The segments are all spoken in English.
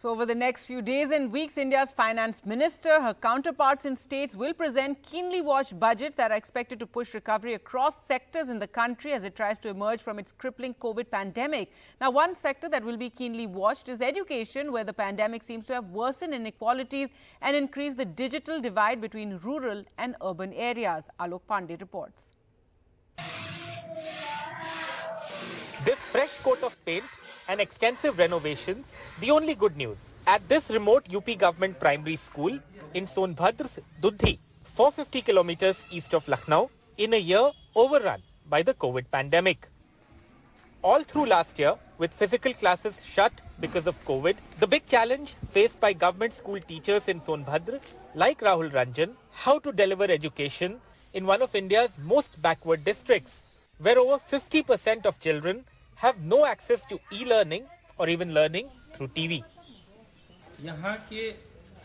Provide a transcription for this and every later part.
So over the next few days and weeks, India's finance minister, her counterparts in states will present keenly watched budgets that are expected to push recovery across sectors in the country as it tries to emerge from its crippling COVID pandemic. Now, one sector that will be keenly watched is education, where the pandemic seems to have worsened inequalities and increased the digital divide between rural and urban areas. Alok Pandey reports. This fresh coat of paint and extensive renovations, the only good news. At this remote UP government primary school in Sonbhadra's Dudhi, 450 kilometers east of Lucknow, in a year overrun by the COVID pandemic. All through last year, with physical classes shut because of COVID, the big challenge faced by government school teachers in Sonbhadra, like Rahul Ranjan, how to deliver education in one of India's most backward districts, where over 50% of children have no access to e-learning or even learning through TV. यहाँ के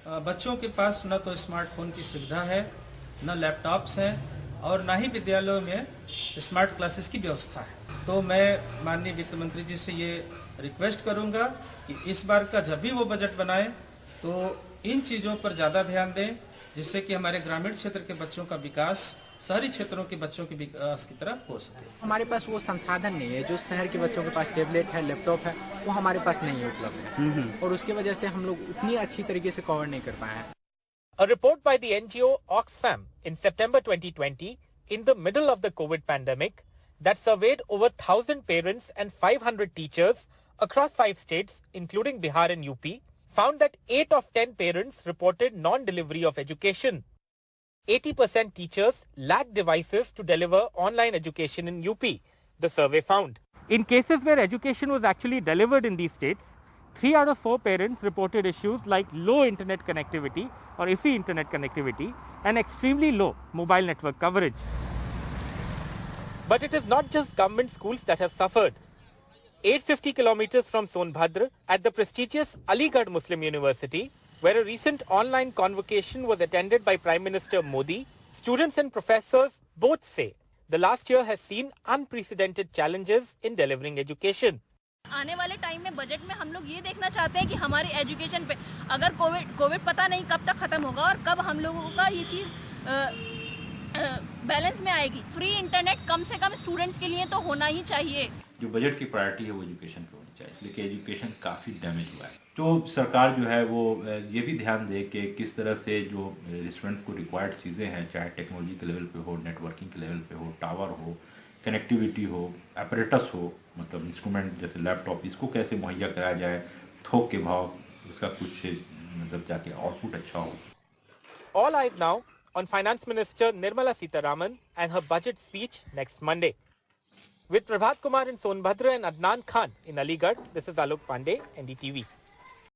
बच्चों के पास न तो smartphone की सुविधा है, न लैपटॉप्स हैं और न ही विद्यालयों में स्मार्ट क्लासेस की व्यवस्था है। तो मैं माननीय वित्त मंत्री जी से ये रिक्वेस्ट करूंगा कि इस बार का जब भी वो बजट बनाएं तो इन चीज़ों पर ज़्यादा ध्यान दें, जिससे कि हमारे ग्रामीण क्षेत्र के बच्चों का विकास शहरी क्षेत्रों के बच्चों के विकास की तरह हो सके। हमारे पास वो संसाधन नहीं है, जो शहर के बच्चों के पास टैबलेट है, लैपटॉप है, वो हमारे पास नहीं है, उपलब्ध है और उसकी वजह से हम लोग उतनी अच्छी तरीके से कवर नहीं कर पाए हैं। A report by the NGO Oxfam in September 2020, in the middle of the COVID pandemic, that surveyed over 1,000 parents and 500 teachers across 5 states, including Bihar and UP, found that 8 of 10 parents reported non-delivery of education. 80% teachers lack devices to deliver online education in UP, the survey found. In cases where education was actually delivered in these states, 3 out of 4 parents reported issues like low internet connectivity or iffy internet connectivity and extremely low mobile network coverage. But it is not just government schools that have suffered. 850 kilometers from Sonbhadra, at the prestigious Aligarh Muslim University, where a recent online convocation was attended by Prime Minister Modi, students and professors both say the last year has seen unprecedented challenges in delivering education. आने वाले time में budget में हम लोग ये देखना चाहते हैं कि हमारी एजुकेशन पे अगर कोविड पता नहीं कब तक खत्म होगा और कब हम लोगों का ये चीज़ बैलेंस में आएगी। फ्री इंटरनेट कम से कम स्टूडेंट्स के लिए तो होना ही चाहिए। जो बजट की प्रायोरिटी है वो एजुकेशन पे होनी चाहिए, इसलिए कि एजुकेशन काफ़ी डैमेज हुआ है। तो सरकार जो है वो ये भी ध्यान दे कि किस तरह से जो स्टूडेंट को रिक्वायर्ड चीज़ें हैं, चाहे टेक्नोलॉजी के लेवल पे हो, नेटवर्किंग के लेवल पे हो, टावर हो, कनेक्टिविटी हो, एपरेटस हो, मतलब इंस्ट्रूमेंट जैसे लैपटॉप, इसको कैसे मुहैया कराया जाए, थोक के भाव, उसका कुछ मतलब जाके आउटपुट अच्छा हो। All eyes now on Finance Minister Nirmala Sitharaman and her budget speech next Monday. With Prabhat Kumar in Sonbhadra and Adnan Khan in Aligarh, this is Alok Pandey, NDTV.